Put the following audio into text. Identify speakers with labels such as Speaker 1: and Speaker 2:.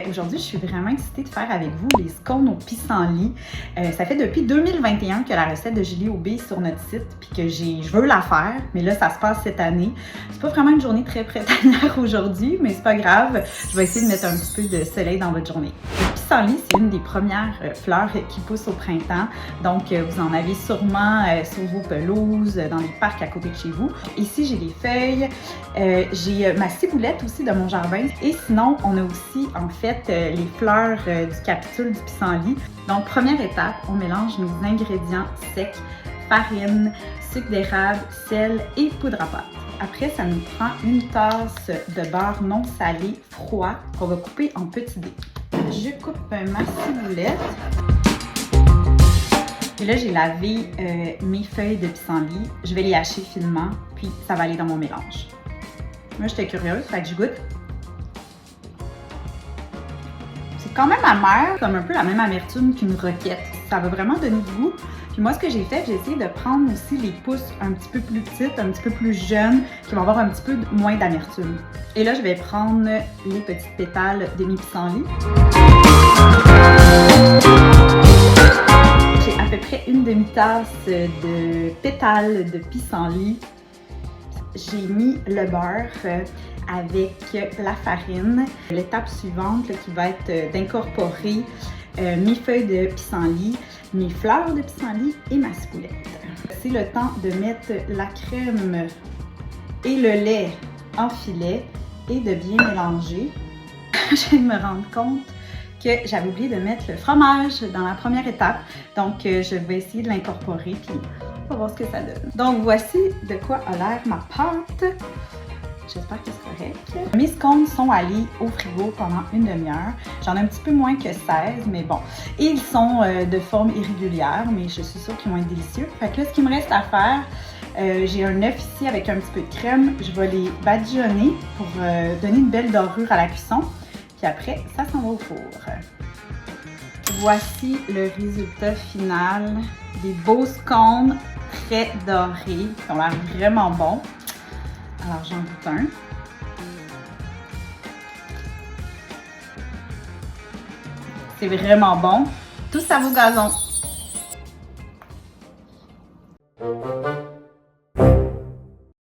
Speaker 1: aujourd'hui, je suis vraiment excitée de faire avec vous les scones au pissenlit. Ça fait depuis 2021 que la recette de Julie Aubé est sur notre site, puis que je veux la faire, mais là, ça se passe cette année. C'est pas vraiment une journée très printanière aujourd'hui, mais c'est pas grave. Je vais essayer de mettre un petit peu de soleil dans votre journée. Le pissenlit, c'est une des premières fleurs qui poussent au printemps. Donc, vous en avez sûrement sur vos pelouses, dans les parcs à côté de chez vous. Ici, j'ai les feuilles. J'ai ma ciboulette aussi de mon jardin. Et sinon, on a aussi en fait les fleurs du capitule du pissenlit. Donc, première étape, on mélange nos ingrédients secs, farine, sucre d'érable, sel et poudre à pâte. Après, ça nous prend une tasse de beurre non salé froid qu'on va couper en petits dés. Je coupe ma ciboulette. Et là, j'ai lavé mes feuilles de pissenlit. Je vais les hacher finement, puis ça va aller dans mon mélange. Moi, j'étais curieuse, fait que je goûte. C'est quand même amer, comme un peu la même amertume qu'une roquette. Ça va vraiment donner du goût. Puis moi, ce que j'ai fait, j'ai essayé de prendre aussi les pousses un petit peu plus petites, un petit peu plus jeunes, qui vont avoir un petit peu moins d'amertume. Et là, je vais prendre les petites pétales de mes pissenlits. J'ai à peu près une demi-tasse de pétales de pissenlit. J'ai mis le beurre avec la farine. L'étape suivante qui va être d'incorporer mes feuilles de pissenlit, mes fleurs de pissenlit et ma ciboulette. C'est le temps de mettre la crème et le lait en filet et de bien mélanger. Je viens de me rendre compte que j'avais oublié de mettre le fromage dans la première étape. Donc, je vais essayer de l'incorporer puis on va voir ce que ça donne. Donc, voici de quoi a l'air ma pâte. J'espère que c'est correct. Mes scones sont allés au frigo pendant une demi-heure. J'en ai un petit peu moins que 16, mais bon. Et ils sont de forme irrégulière, mais je suis sûre qu'ils vont être délicieux. Fait que là, ce qu'il me reste à faire, j'ai un œuf ici avec un petit peu de crème. Je vais les badigeonner pour donner une belle dorure à la cuisson. Puis après, ça s'en va au four. Voici le résultat final. Des beaux scones très dorés qui ont l'air vraiment bons. Alors, j'en goûte un. C'est vraiment bon. Tout ça vaut gazon.